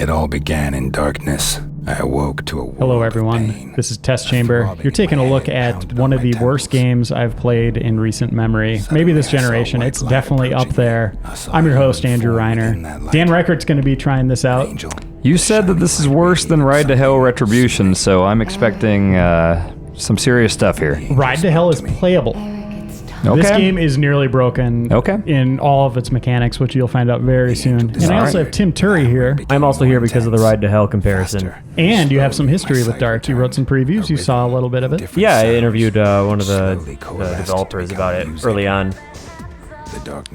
It all began in darkness. I awoke to a world Hello, of everyone. pain. This is Test A Chamber. throbbing You're taking a in my look head at pounded one on of my the worst temples. games I've played in recent memory. Maybe this Suddenly, I saw generation. white It's light definitely up approaching there. me. I saw I'm your a host, human Andrew form within Reiner. that light. Dan Reichert's going to be trying this out. Angel. You said that this is worse than Ride to Hell Retribution, so I'm expecting some serious stuff here. Ride to Hell is playable. Okay. This game is nearly broken in all of its mechanics, which you'll find out very soon. And I also have Tim Turry here. I'm also here because of the Ride to Hell comparison. And you have some history with Dark. You wrote some previews. You saw a little bit of it. Yeah, I interviewed one of the developers about it early on.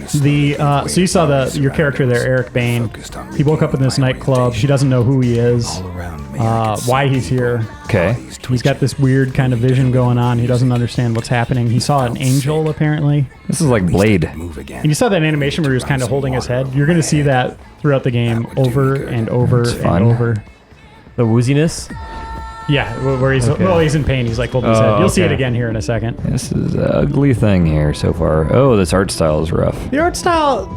So you saw your character there, Eric Bain. He woke up in this nightclub. He doesn't know who he is, why he's here. Okay. He's got this weird kind of vision going on. He doesn't understand what's happening. He saw an angel, apparently. This is like Blade. And you saw that animation where he was kind of holding his head. You're going to see that throughout the game over and over fun. and over. The wooziness? Yeah, where he's he's in pain. He's like holding his head. You'll see it again here in a second. This is an ugly thing here so far. Oh, this art style is rough. The art style,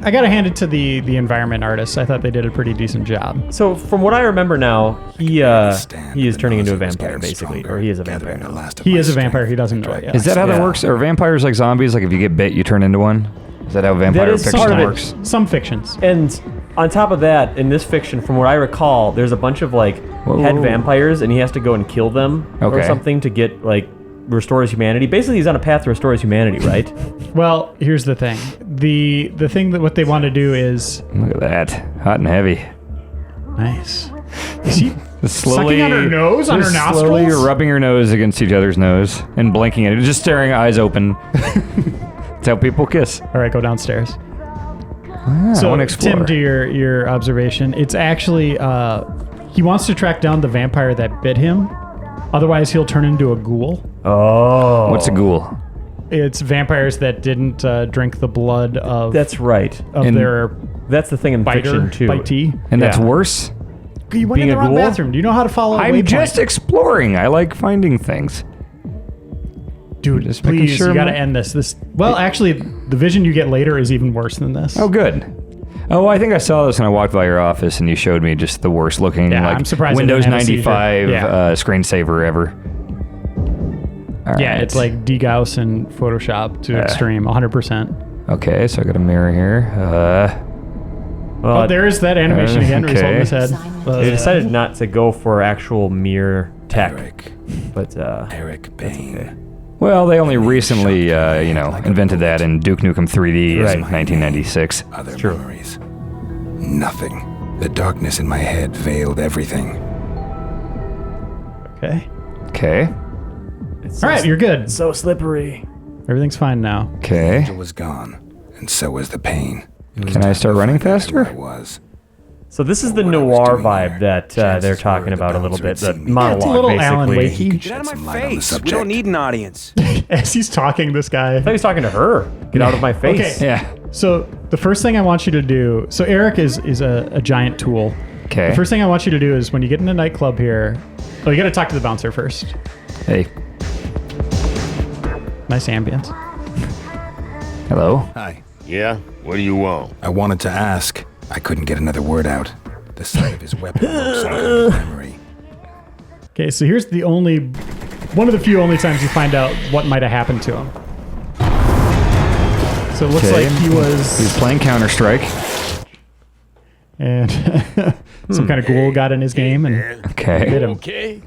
I got to hand it to the environment artists. I thought they did a pretty decent job. So from what I remember now, he is turning into a vampire, basically. Or he is a vampire now. He is a vampire. He doesn't know it yet. Is that how that works? Are vampires like zombies? Like if you get bit, you turn into one? Is that how vampire is fiction part of it. works? Some fictions. And on top of that, in this fiction, from what I recall, there's a bunch of like head vampires, and he has to go and kill them or something to get restore his humanity. Basically, he's on a path to restore his humanity, right? Well, here's the thing. The thing that what they want to do is Look at that. Hot and heavy. nice. Is he Slowly, sucking on her nose, on her nostrils? Slowly rubbing her nose against each other's nose and blinking at it, just staring, eyes open. That's how people kiss. All right, go downstairs. I So, want to explore. Tim, to your observation, it's actually he wants to track down the vampire that bit him. Otherwise, he'll turn into a ghoul. Oh. What's a ghoul? It's vampires that didn't drink the blood of That's right. their That's the thing in biter, fiction, too. bitee. And that's Yeah. worse? You went in Being the a wrong ghoul? bathroom. Do you know how to follow a I'm waypoint? just exploring. I like finding things. Dude, just making please, sure you got to I'm- end this. Well, actually, the vision you get later is even worse than this. Oh, good. Oh, I think I saw this when I walked by your office, and you showed me just the worst looking, Yeah, like I'm surprised I Windows didn't have a seizure. 95 Yeah. screensaver ever. All Yeah, right. it's like degauss and Photoshop to extreme, 100%. Okay, so I got a mirror here. Oh, there's that animation again where he's holding his head. They decided not to go for actual mirror tech, Eric. but Eric Bain. Well, they only recently, invented that in Duke Nukem 3D in Right. 1996. Other memories. Nothing. The darkness in my head veiled everything. Okay. Okay. it's All right, you're good. so slippery. Everything's fine now. Okay. Angel was gone, and so was the pain. It was Can I time start to running find out who faster? I was. So this is the What I was noir doing vibe there. that they're Chances talking were the about a little bouncer bit. had The seen me. monologue, It's a little Alan basically. Wakey. He could Get shed out of some my light on the face. We don't subject. need an audience. As he's talking, this guy. I thought he was talking to her. Get out of my face. Okay. Yeah. So the first thing I want you to do. So Eric is a giant tool. Okay. The first thing I want you to do is when you get in a nightclub here. Oh, you got to talk to the bouncer first. Hey. Nice ambience. Hello. Hi. Yeah? What do you want? I wanted to ask. I couldn't get another word out. The sight of his weapon woke some kind of memory. Okay, so here's one of the few only times you find out what might have happened to him. So it looks Okay. like He's playing Counter-Strike. and some kind of ghoul got in his game and hit Okay. him. Okay.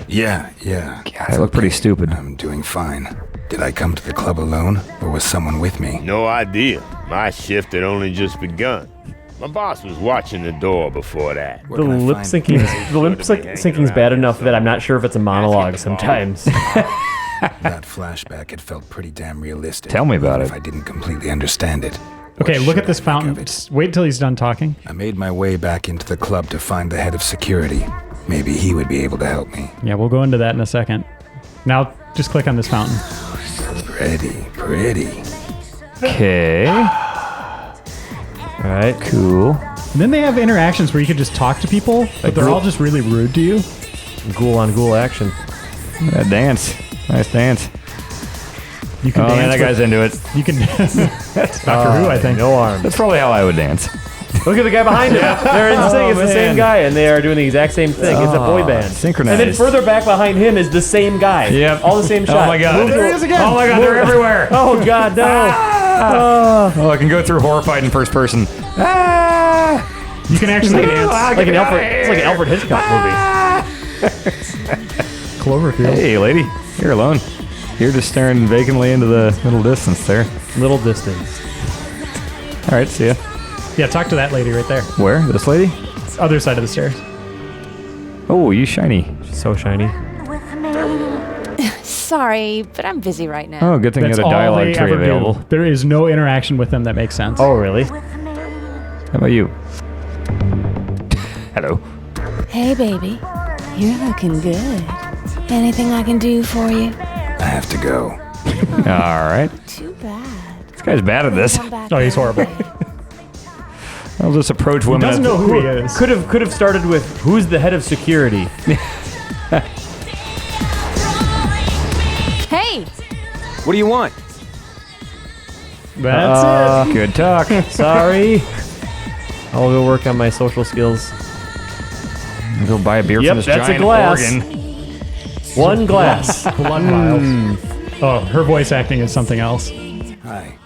Yeah. God, I look pretty stupid. I'm doing fine. Did I come to the club alone, or was someone with me? No idea. My shift had only just begun. My boss was watching the door before that. Where The can I lip find syncing, him? the lip syncing's bad enough that I'm not sure if it's a monologue sometimes. That flashback had felt pretty damn realistic. Tell me about even it. If I didn't completely understand it. Okay, What look at should this I make fountain. of it? Just wait till he's done talking. I made my way back into the club to find the head of security. Maybe he would be able to help me. Yeah, we'll go into that in a second. Now, just click on this fountain. Pretty. Okay. All right. Cool. And then they have interactions where you can just talk to people, but they're all just really rude to you. Ghoul on ghoul action. That dance. Nice dance. You can Oh, dance man, that with- guy's into it. You can. That's Doctor Who, I think. No arm. That's probably how I would dance. Look at the guy behind him. They're in sync. It's the same guy, and they are doing the exact same thing. It's a boy band. Synchronized. And then further back behind him is the same guy. Yep. All the same shot. Oh my god. There he is again. Oh my god, they're everywhere. Oh god, no. Oh, I can go through horrified in first person. You can actually dance. Like an Alfred. It's like an Alfred Hitchcock movie. Cloverfield. Hey, lady, you're alone. You're just staring vacantly into the middle distance there. Little distance. All right, see ya. Yeah, talk to that lady right there. Where? This lady? Other side of the stairs. Oh, you shiny. She's so shiny. Sorry, but I'm busy right now. Oh, good thing you That's had a all dialogue they tree ever available. do. There is no interaction with them that makes sense. Oh, really? How about you? Hello. Hey, baby. You're looking good. Anything I can do for you? I have to go. All right. Too bad. This guy's bad at this. Come back Oh, he's horrible. I'll just approach He women. doesn't know who he is. Could have started with who's the head of security. Hey! What do you want? That's it. Good talk. Sorry. I'll go work on my social skills. Go buy a beer Yep, from this that's a giant glass. organ. One glass. Blood vials. Oh, her voice acting is something else. Hi.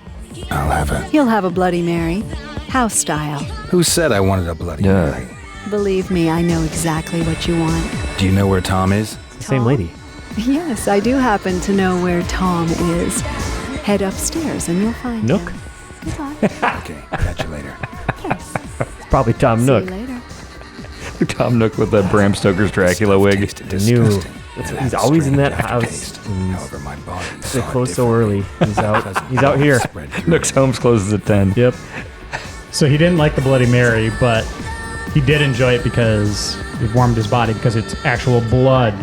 I'll have a... You'll have a Bloody Mary. House style. Who said I wanted a Bloody Duh. Mary? Believe me, I know exactly what you want. Do you know where Tom is? Same lady. Yes, I do happen to know where Tom is. Head upstairs and you'll find Nook. him. Goodbye. Okay, catch you later. It's probably Tom See Nook. you later. Tom Nook with the Bram Stoker's Dracula wig. Knew. He's always in that house. However, my body They close so early. He's out. He's out here. Nook's Homes closes at 10. Yep. So he didn't like the Bloody Mary, but he did enjoy it because it warmed his body because it's actual blood.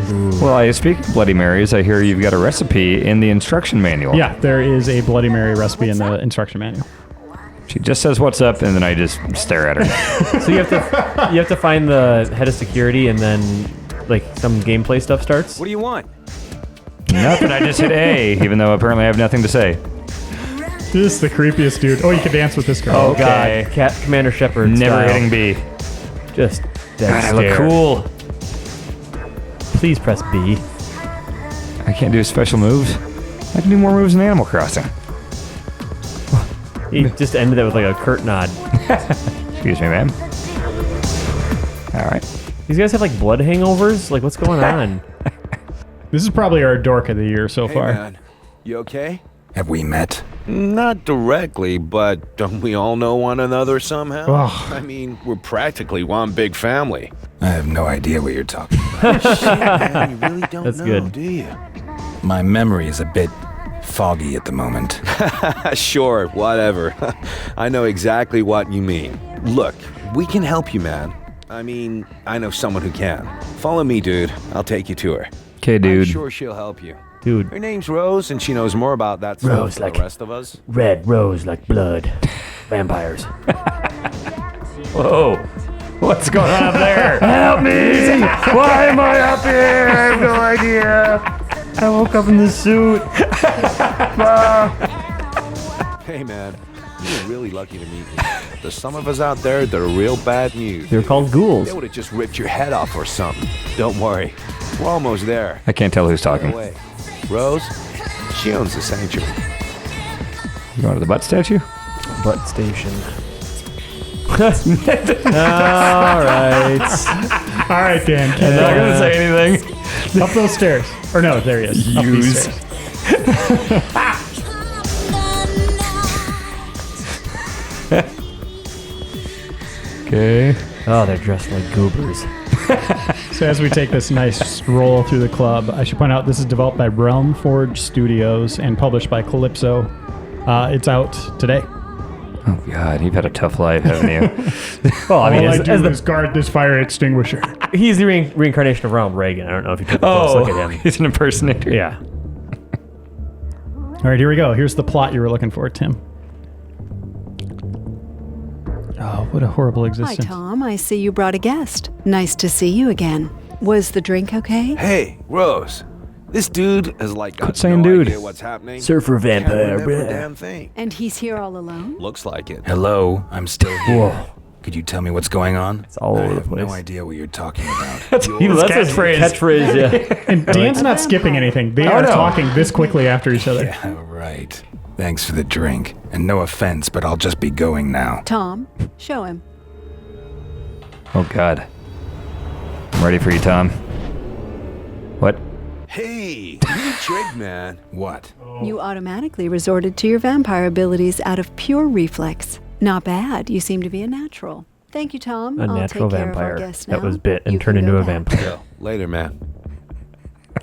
Well, speaking of Bloody Marys, I hear you've got a recipe in the instruction manual. Yeah, there is a Bloody Mary recipe in the instruction manual. She just says what's up, and then I just stare at her. So you have to find the head of security, and then like some gameplay stuff starts. What do you want? Nothing, I just hit A, even though apparently I have nothing to say. This is the creepiest dude. Oh, you can dance with this girl. Oh Okay. god, Commander Shepard. Never style. hitting B. Just dead God, I look stare. cool. Please press B. I can't do special moves. I can do more moves in Animal Crossing. He just ended it with like a curt nod. Excuse me, ma'am. All right. These guys have like blood hangovers. Like what's going on? This is probably our dork of the year so Hey, far. man. You okay? Have we met? Not directly, but don't we all know one another somehow? Ugh. I mean, we're practically one big family. I have no idea what you're talking about. Man, you really don't That's know, good. do you? My memory is a bit foggy at the moment. Sure, whatever. I know exactly what you mean. Look, we can help you, man. I mean, I know someone who can. Follow me, dude. I'll take you to her. Okay, I'm dude. sure she'll help you. Dude, Her name's Rose, and she knows more about that stuff Rose, than like- the rest of us. red rose like blood. Vampires. Whoa. What's going on up there? Help me! Why am I up here? I have no idea. I woke up in this suit. Hey, man, you're really lucky to meet me. There's some of us out there that are real bad news. They're called ghouls. They would have just ripped your head off or something. Don't worry. We're almost there. I can't tell who's By talking. the way, Rose, she owns the sanctuary. You going to the butt statue? Butt station. All right. All right, Dan. keep I'm not going. going to say anything. Up those stairs. Or no, there he is. Up these Use. stairs. Okay. Oh, they're dressed like goobers. So as we take this nice stroll through the club, I should point out this is developed by Realm Forge Studios and published by Calypso. It's out today. Oh, God. You've had a tough life, haven't you? Well, I mean, All I as, do as is guard this fire extinguisher. he's the reincarnation of Ronald Reagan. I don't know if you took a close look at him. he's an impersonator. Yeah. All right, here we go. Here's the plot you were looking for, Tim. Oh, what a horrible Hi, existence. Tom. I see you brought a guest. Nice to see you again. Was the drink okay? Hey, Rose. This dude is like got Quit saying no dude. idea what's happening. Surfer Can't vampire. remember a bruh. damn thing. And he's here all alone? Looks like it. Hello, I'm still here. Whoa. Could you tell me what's going on? It's all I over the have place. no idea what you're talking about. That's his catchphrase, yeah. And Dan's not skipping anything. They are talking this quickly after each other. Yeah, right. Thanks for the drink. And no offense, but I'll just be going now. Tom, show him. Oh, God. I'm ready for you, Tom. What? Hey, you trick, man. What? You automatically resorted to your vampire abilities out of pure reflex. Not bad. You seem to be a natural. Thank you, Tom. A I'll natural take care of our vampire guests now. that was bit and You turned can into go a back. vampire. Yo, later, man.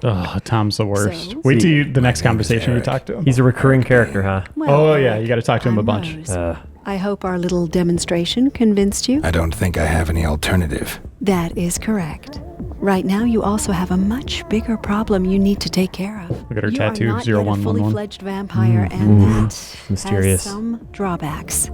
Oh, Tom's the worst. So? Wait till the next My name conversation is you Eric. talk to him. He's a recurring character, huh? Well, Oh, yeah, you got to talk to him a I'm bunch. Rose. I hope our little demonstration convinced you. I don't think I have any alternative. That is correct. Right now, you also have a much bigger problem you need to take care of. Look at her you tattoo, are not yet a 0111. fully fledged vampire, and that mysterious. has some drawbacks.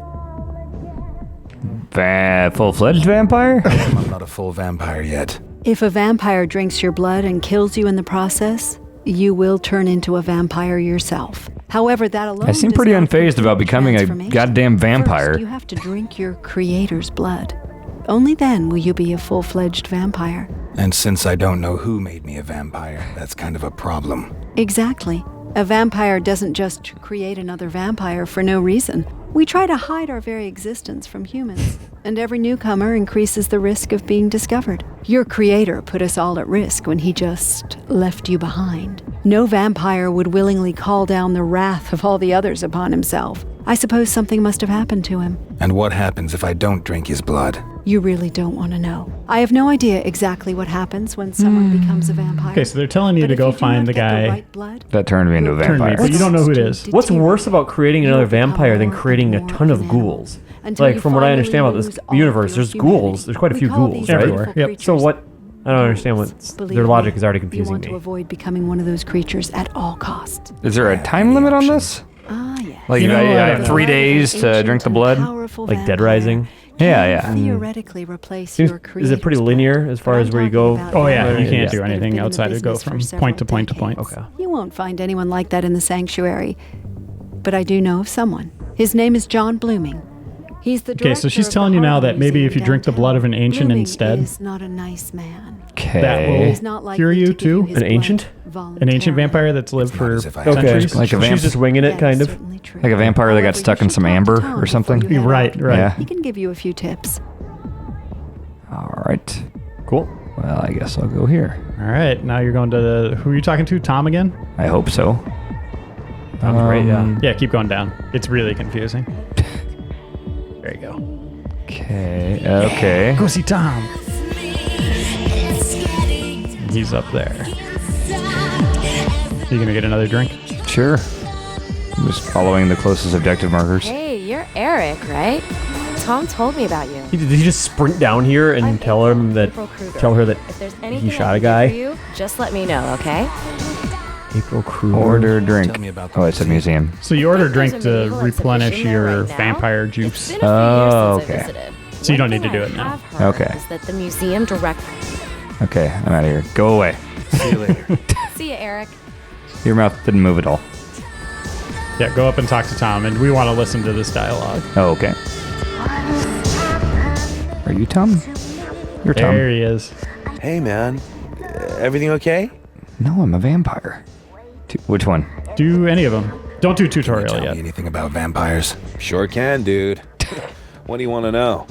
Full-fledged vampire? I'm not a full vampire yet. If a vampire drinks your blood and kills you in the process, you will turn into a vampire yourself. However, that alone I seem does pretty not unfazed about complete becoming a transformation. goddamn vampire. First, you have to drink your creator's blood. Only then will you be a full-fledged vampire. And since I don't know who made me a vampire, that's kind of a problem. Exactly. A vampire doesn't just create another vampire for no reason. We try to hide our very existence from humans, and every newcomer increases the risk of being discovered. Your creator put us all at risk when he just left you behind. No vampire would willingly call down the wrath of all the others upon himself. I suppose something must have happened to him. And what happens if I don't drink his blood? You really don't want to know. I have no idea exactly what happens when someone becomes a vampire. Okay, so they're telling you But to if go you do find not the get guy right blood, That turned me into a turned me, vampire. but you don't know who it is. What's worse about creating another vampire than creating a ton of ghouls? Like, from what I understand about this universe, there's ghouls. There's quite a few ghouls, right? Everywhere, yep. So what? I don't understand what their logic is already You confusing want to me. avoid becoming one of those creatures at all costs. Is there a time limit on this? Ah, yes. Like, You know, I I have don't 3 know. days to drink the blood? Like Dead Rising? Yeah. Theoretically replace Seems- your is it pretty creator's linear blood, as far but as I'm where you talking go? about Oh, yeah, you vampires can't do that have anything been in outside of go business for from several point to point to point. decades. Okay. You won't find anyone like that in the sanctuary. But I do know of someone. His name is John Blooming. He's the Okay, so director she's of telling the you now Horror that maybe Museum if you drink the blood of an downtown. ancient Blooming instead, is not a nice man. that will He's not likely cure you to give too. his An blood ancient? An ancient voluntarily. vampire that's lived It's not for as if I- centuries. Like a She's just winging it, That kind is of. certainly true. Like a vampire that got However, stuck you in should some talk to amber Tom or before something? you head Right, out. right. Yeah. He can give you a few tips. All right. Cool. Well, I guess I'll go here. All right, now you're going to who are you talking to? Tom again? I hope so. Sounds great, yeah. Yeah, keep going down. It's really confusing. There you go. Okay. Go see Tom. He's up there. You gonna get another drink? Sure. I'm just following the closest objective markers. Hey, you're Eric, right? Tom told me about you. Did he just sprint down here and I'm tell April, him that? April Kruger. Tell her that If there's anything he shot I a can do guy. for you, just let me know, okay? April Kruger. Order drink. Tell me about the Oh, it's a museum. So you order a drink There's a to medieval replenish exhibition there your right now. vampire It's juice. been a few Oh, years since I okay. visited. So you don't One need to thing do I it now. have heard Okay. Is that the museum director. Okay, I'm out of here. Go away. See you later. See ya, Eric. Your mouth didn't move at all. Yeah, go up and talk to Tom, and we want to listen to this dialogue. Oh, okay. Are you Tom? You're Tom. There he is. Hey, man. Everything okay? No, I'm a vampire. Which one? Do any of them. Don't do Can you tutorial tell yet. me anything about vampires? Sure can, dude. What do you want to know?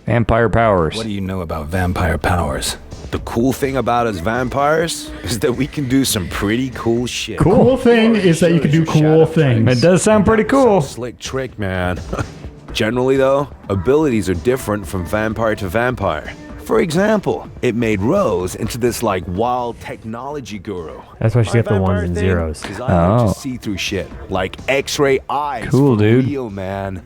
Vampire powers. What do you know about vampire powers? The cool thing about us vampires is that we can do some pretty cool shit. Cool thing is that you can do cool things. It does sound pretty cool. Slick trick, man. Generally, though, abilities are different from vampire to vampire. For example, it made Rose into this like wild technology guru. That's why she got the My ones vampire and thing zeros. is I like Oh. to see through shit like X-ray eyes. Cool, for dude. Real, man.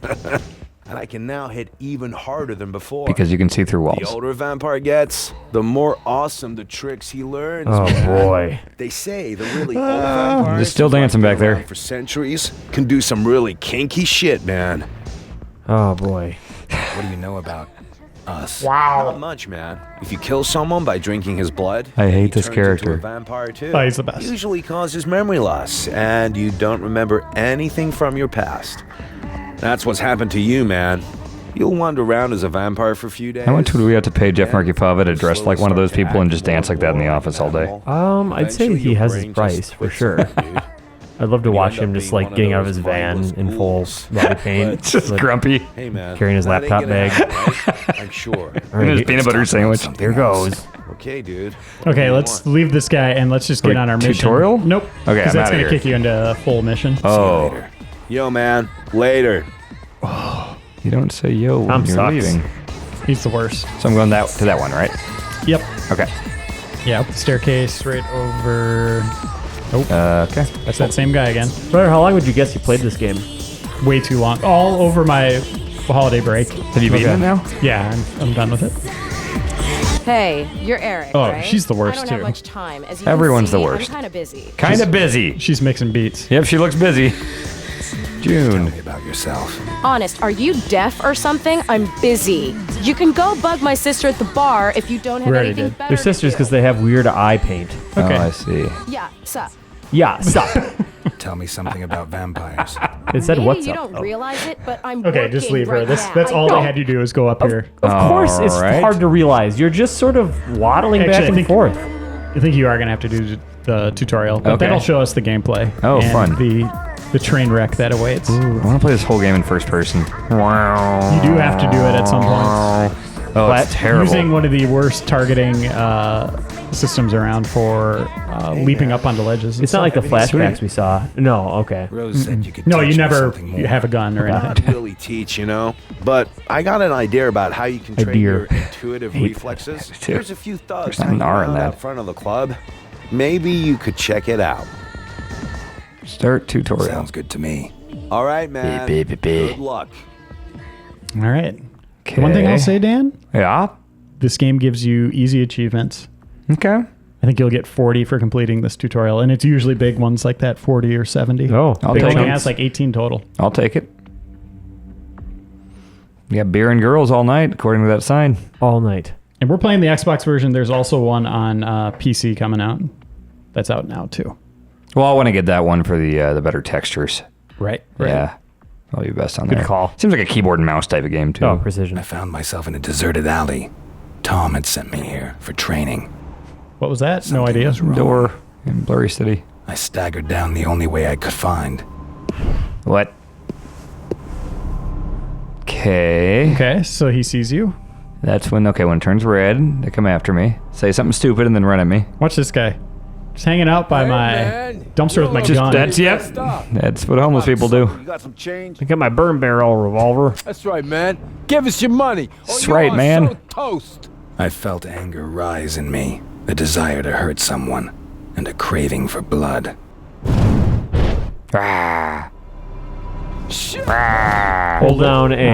And I can now hit even harder than before. Because you can see through the walls. older a vampire gets, the more awesome the tricks he learns. Oh man. boy. They say the really old vampires They're still who've, like, dancing been back there. around for centuries can do some really kinky shit, man. Oh boy. What do you know about us? Not much, man. If you kill someone by drinking his blood, I hate he this turns character. Into a vampire too. Oh, he's the best. Usually causes memory loss, and you don't remember anything from your past. That's what's happened to you, man. You'll wander around as a vampire for a few days. How much would we have to pay Jeff Then Markifava to dress slowly like one of start those to people act and just dance more like that in the and more office all day? animal. I'd say Eventually, he your has his brain price just for splits sure. in half, dude. I'd love to You watch end up him just being like one of getting out of those his van mindless in full ghouls. body paint, Just like, grumpy. Hey man, Carrying his that ain't laptop gonna bag. happen, right? I'm sure. all And right, his peanut butter sandwich. here goes. Okay, dude. Okay, let's leave this guy and let's just get Wait, on our mission. tutorial? Nope. Okay, Because I'm that's outta going to here. kick you into a full mission. Oh, Yo, man. Later. you don't say yo when Tom you're sucks. leaving. He's the worst. So I'm going to that one, right? Yep. Okay. Yeah, staircase right over. Okay. That's that same guy again. Brother, how long would you guess you played this game? Way too long. All over my holiday break. Have you beaten it now? Yeah, I'm done with it. Hey, you're Eric, Oh, right? she's the worst, I don't have too. much time. As you Everyone's can the see, worst. I'm kind of busy. Kind of busy. She's mixing beats. Yep, she looks busy. Tell June. me about yourself. Honest, are you deaf or something? I'm busy. You can go bug my sister at the bar if you don't have We already anything did. better They're to sisters do. because they have weird eye paint. Okay. Oh, I see. Yeah, sup. Yeah, stop. Tell me something about vampires. It said Maybe what's you up. don't Oh. realize it, but I'm Okay, working just leave her. right That's now. all I they know. had you do is go up here. Of course, it's Alright. hard to realize. You're just sort of waddling Actually, back I and think- forth. I think you are going to have to do the tutorial, but Okay. that'll show us the gameplay. Oh, and fun. The train wreck that awaits. I want to play this whole game in first person. You do have to do it at some point. Oh, it's terrible. Using one of the worst targeting systems around for leaping up onto ledges. and It's not like the stuff. flashbacks we saw. No, okay. Rose said you could No, teach you me never something more. have a gun or anything. Not really teach, you know. But I got an idea about how you can train Idea. your intuitive reflexes. too. There's a few thugs There's hanging not an R in around that. out front of the club. Maybe you could check it out. Start tutorial. Sounds good to me. All right, man. Good luck. All right. One thing I'll say, Dan, Yeah. this game gives you easy achievements. Okay. I think you'll get 40 for completing this tutorial, and it's usually big ones like that, 40 or 70. Oh, I'll It take only it. has like 18 total. I'll take it. You got beer and girls all night, according to that sign. all night. And we're playing the Xbox version. There's also one on PC coming out. That's out now too. Well, I want to get that one for the better textures. Right. Yeah. I'll be best on Good there. call. Seems like a keyboard and mouse type of game, too. Oh, precision. I found myself in a deserted alley. Tom had sent me here for training. What was that? No Something idea. was wrong. Door in Blurry City. I staggered down the only way I could find. What? Okay. Okay, so he sees you. That's when it turns red, they come after me. Say something stupid and then run at me. Watch this guy. Just hanging out by my dumpster with my gun. That's what homeless people do. You got some change? I got my burn barrel revolver. That's right, man. Give us your money. That's you right, are man. So toast. I felt anger rise in me, the desire to hurt someone, and a craving for blood. Ah. Hold down A.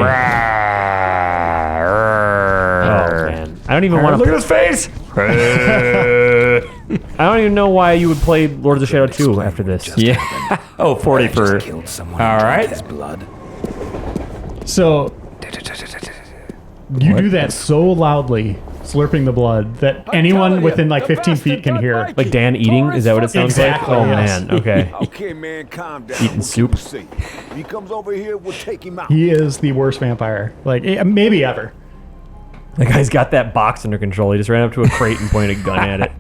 Oh, man. I don't even want Look to. at his face! I don't even know why you would play Lords of Shadow 2 after this. Yeah. Oh, 40 I for... just killed someone All and drank right. his blood. So you do that so loudly, slurping the blood, that anyone within like 15 feet can hear. Like Dan eating? Is that what it sounds Exactly, like? Oh, yes. man. Okay. Okay, man, calm down. Eating soup. We'll see. If he comes over here, we'll take him out. He is the worst vampire, like maybe ever. The guy's got that box under control. He just ran up to a crate and pointed a gun at it.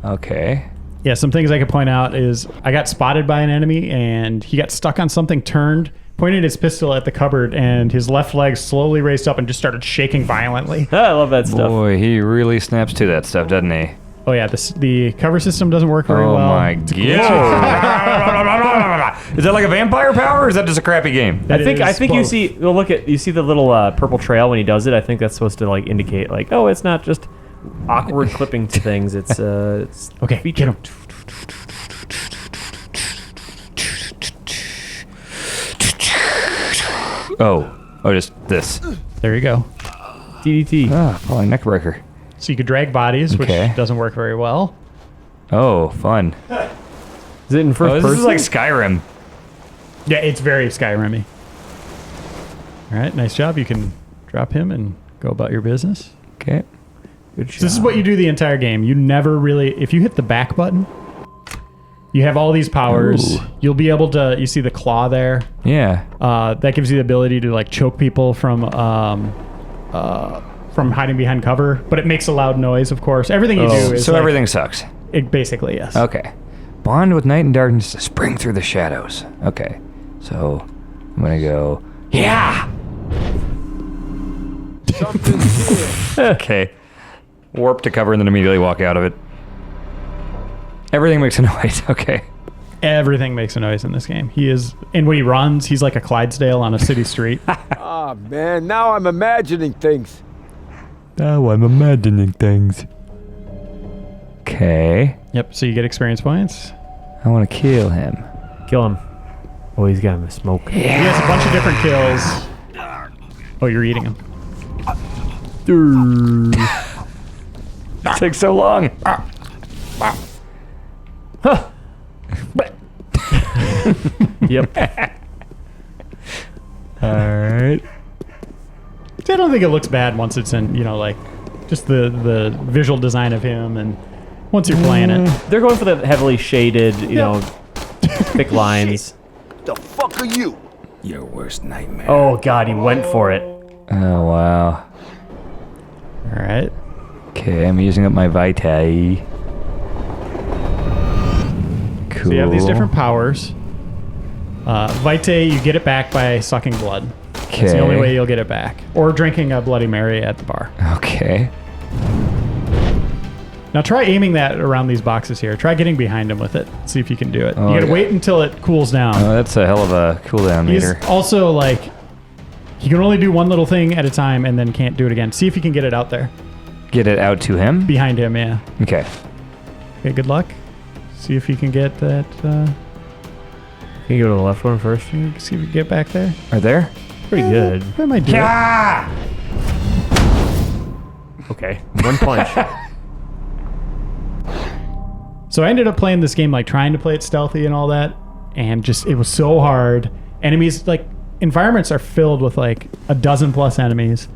Okay. Yeah, some things I could point out is I got spotted by an enemy and he got stuck on something, turned, pointed his pistol at the cupboard, and his left leg slowly raised up and just started shaking violently. I love that stuff. Boy, he really snaps to that stuff, doesn't he? Oh yeah, the cover system doesn't work very Oh well. my It's god. glitchy. Is that like a vampire power or is that just a crappy game? That I is think you both. see. Well, you see the little purple trail when he does it. I think that's supposed to like indicate like, oh, it's not just awkward clipping to things. It's Okay, feature. get him. Oh, just this. There you go. DDT. Ah, probably neck breaker. So you could drag bodies, which Okay. doesn't work very well. Oh, fun. Is it in first Oh, this person? is like Skyrim. Yeah, it's very Skyrim-y. All right, nice job. You can drop him and go about your business. Okay. Good So this is what you do the entire game. You never really, if you hit the back button, You have all these powers. Ooh. You'll be able to. You see the claw there. Yeah. That gives you the ability to like choke people from hiding behind cover, but it makes a loud noise. Of course, everything you do is So like, everything sucks. It basically yes. Okay. Bond with night and darkness to spring through the shadows. Okay. So I'm gonna go. Yeah. Something's here. Okay. Warp to cover and then immediately walk out of it. Everything makes a noise. Okay. Everything makes a noise in this game. He is, and when he runs, he's like a Clydesdale on a city street. Ah, man, now I'm imagining things. Oh, I'm imagining things. Okay. Yep. So you get experience points. I want to kill him. Kill him. Oh, he's got him a smoke. He has a bunch of different kills. Oh, you're eating him. It takes so long. Yep. Alright. I don't think it looks bad once it's in, like just the visual design of him, and once you're playing it. They're going for the heavily shaded, thick lines. The fuck are you? Your worst nightmare. Oh god, he went for it. Oh, wow. All right. Okay, I'm using up my Vitae. Cool. So you have these different powers. Vitae, you get it back by sucking blood. Okay. That's the only way you'll get it back. Or drinking a Bloody Mary at the bar. Okay. Now try aiming that around these boxes here. Try getting behind him with it. See if you can do it. Oh, you gotta yeah. wait until it cools down. Oh, that's a hell of a cooldown He's meter. also like, he can only do one little thing at a time and then can't do it again. See if you can get it out there. Get it out to him? Behind him, yeah. Okay. Okay, good luck. See if you can get that. Can you go to the left one first? See if you can get back there. Right there? Pretty good. That might do it. Okay. One punch. So I ended up playing this game like trying to play it stealthy and all that, and just it was so hard. Enemies, like environments are filled with like a dozen plus enemies.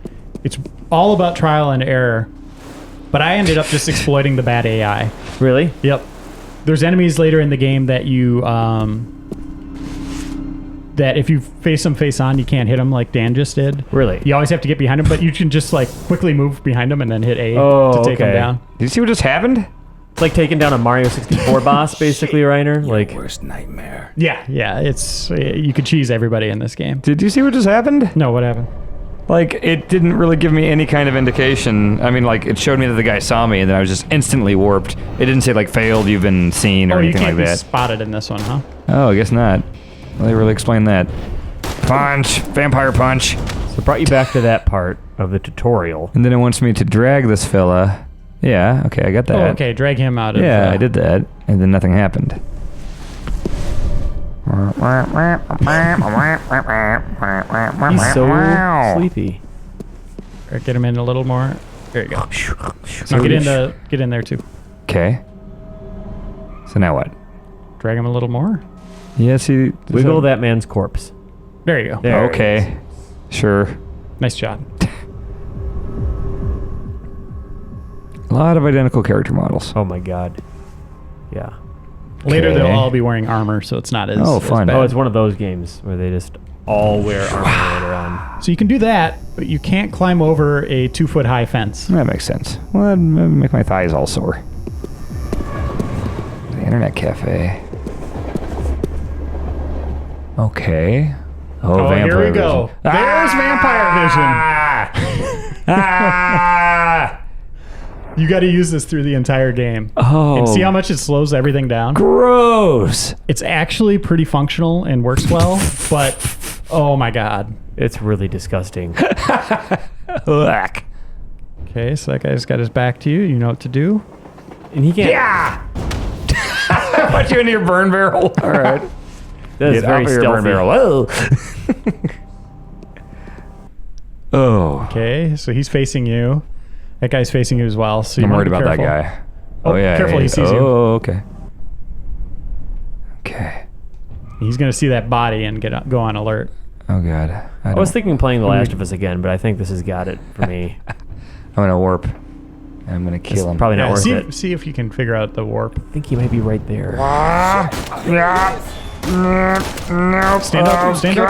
It's all about trial and error. But I ended up just exploiting the bad AI. Really? Yep. There's enemies later in the game that you that if you face them face on, you can't hit them like Dan just did. Really? You always have to get behind them, but you can just like quickly move behind them and then hit A Oh, to take them okay. down. Did you see what just happened? It's like taking down a Mario 64 boss, basically, Reiner. Like, Worst nightmare. Yeah, it's you could cheese everybody in this game. Did you see what just happened? No, what happened? Like, it didn't really give me any kind of indication. I mean, like, it showed me that the guy saw me, and then I was just instantly warped. It didn't say, like, failed, you've been seen, or Oh, you anything can't like be that. spotted in this one, huh? Oh, I guess not. Well, they really explained that. Punch! Vampire punch! so it brought you back to that part of the tutorial. And then it wants me to drag this fella. Yeah, okay, I got that. Oh, okay, drag him out of Yeah, I did that, and then nothing happened. He's so sleepy. Or get him in a little more. There you go. Now get in there too. Okay. So now what? Drag him a little more. Yeah, see... Wiggle that man's corpse. There you go. There it Okay. Sure. Nice job. A lot of identical character models. Oh my god. Yeah. Later Okay. they'll all be wearing armor, so it's not as Oh, as fun. bad. Oh, it's one of those games where they just all wear armor later on. So you can do that, but you can't climb over a 2-foot high fence. That makes sense. Well, that'd make my thighs all sore. The internet cafe. Okay. Oh, vampire here we go. vision. There's vampire Ah! vision. You got to use this through the entire game. Oh. And see how much it slows everything down? Gross. It's actually pretty functional and works well, but oh my god. It's really disgusting. Ugh. Okay, so that guy's got his back to you. You know what to do. And he can't. Yeah. Put you into your burn barrel. All right. That is Get very off of your burn stealthy. barrel. Whoa. Oh. Okay, so he's facing you. That guy's facing you as well. So you I'm wanna worried be about that careful. guy. Oh, yeah. careful, he sees you. Oh, okay. Okay. He's gonna see that body and go on alert. Oh god. I was thinking playing The Last of Us again, but I think this has got it for me. I'm gonna warp. I'm gonna kill him. Probably not worth see, it. see if you can figure out the warp. I think he might be right there. Stand up. Stand up.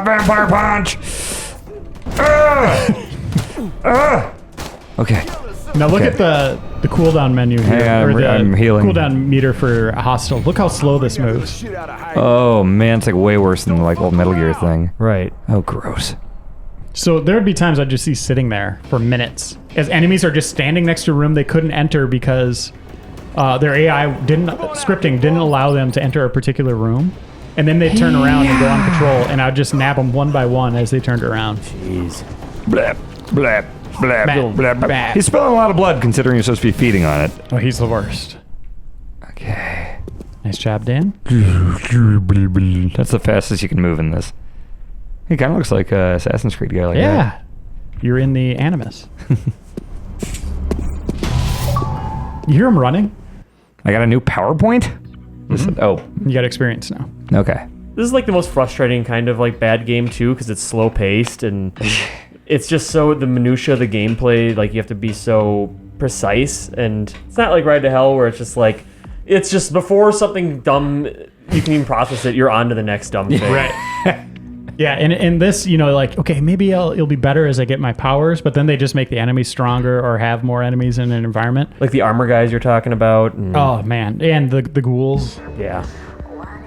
Vampire punch. Okay. Now look Okay. at the cooldown menu here, Hang on, or the I'm healing. cooldown meter for a hostile. Look how slow this moves. Oh man, it's like way worse than the like old Metal Gear thing. Right. Oh, gross. So there would be times I'd just see sitting there for minutes as enemies are just standing next to a room they couldn't enter because their AI scripting didn't allow them to enter a particular room, and then they'd turn around and go on patrol, and I'd just nab them one by one as they turned around. Jeez. Blap, blap, blap, Bap, blap, blap. bap. He's spilling a lot of blood considering you're supposed to be feeding on it. Oh, he's the worst. Okay. Nice job, Dan. That's the fastest you can move in this. He kind of looks like a Assassin's Creed guy. Like Yeah. that. You're in the Animus. You hear him running? I got a new PowerPoint? Oh, You got experience now. okay. This is like the most frustrating kind of like bad game too, because it's slow paced and it's just so the minutia of the gameplay. Like you have to be so precise, and it's not like Ride to Hell where it's just like it's just before something dumb you can even process it, you're on to the next dumb thing. Right. Yeah, and in this, you know, like, okay, maybe it'll be better as I get my powers, but then they just make the enemies stronger or have more enemies in an environment. Like the armor guys you're talking about. And, Oh, man. And the ghouls, yeah.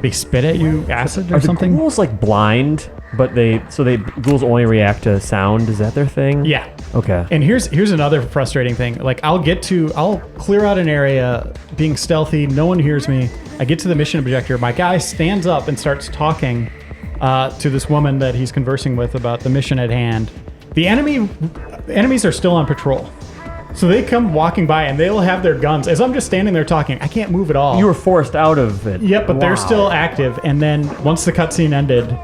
they spit at you acid or Are something? the ghouls like blind, but ghouls only react to sound? Is that their thing? Yeah. Okay. And here's another frustrating thing. Like, I'll clear out an area being stealthy, no one hears me. I get to the mission objective, my guy stands up and starts talking to this woman that he's conversing with about the mission at hand. The enemies are still on patrol. So they come walking by and they'll have their guns. As I'm just standing there talking, I can't move at all. You were forced out of it. Yep, but they're Wow. still active. And then once the cutscene ended,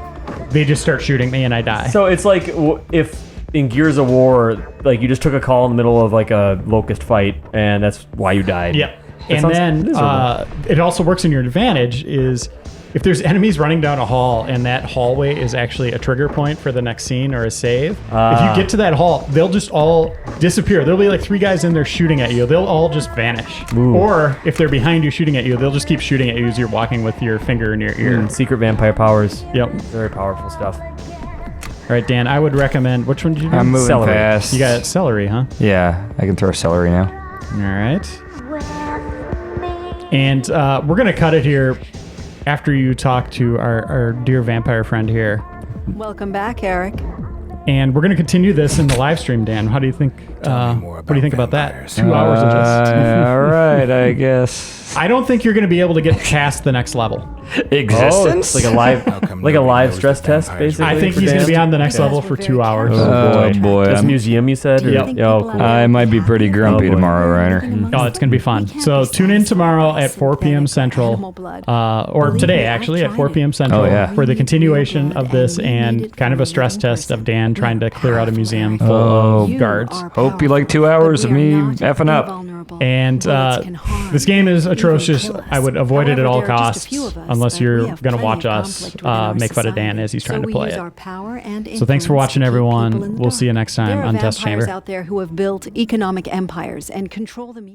they just start shooting me and I die. So it's like if in Gears of War, like you just took a call in the middle of like a Locust fight, and that's why you died. Yep. That And sounds then miserable. it also works in your advantage is if there's enemies running down a hall and that hallway is actually a trigger point for the next scene or a save, if you get to that hall, they'll just all disappear. There'll be like 3 guys in there shooting at you. They'll all just vanish. Or if they're behind you shooting at you, they'll just keep shooting at you as you're walking with your finger in your ear. Secret vampire powers. Yep. Very powerful stuff. All right, Dan, I would recommend, which one did you do? I'm moving Celery. fast. You got celery, huh? Yeah, I can throw celery now. All right. And we're going to cut it here after you talk to our dear vampire friend here. Welcome back, Eric. And we're going to continue this in the live stream, Dan. How do you think? Tell me more What do you think about that? vampires. 2 hours of just. All right, I guess. I don't think you're going to be able to get past the next level. Existence? It's like a live, come like a nobody live knows stress the test, vampires basically. I think for he's going to Dan? be on the next Okay. level for 2 hours. Oh boy, This I'm- museum you said? Or- Yep. Oh, cool. I might be pretty grumpy boy. tomorrow, Reiner. Oh, it's going to be fun. So tune in tomorrow at 4 p.m. Central, or today actually at 4 p.m. Central Oh, yeah. for the continuation of this and kind of a stress test of Dan trying to clear out a museum full Oh, of guards. Hope you like 2 hours of me effing up. And this game is atrocious. I would avoid it at all costs unless you're going to watch us make fun of Dan as he's trying to play it. So thanks for watching, everyone. We'll see you next time There are on Test vampires Chamber. out there who have built economic empires and control the media.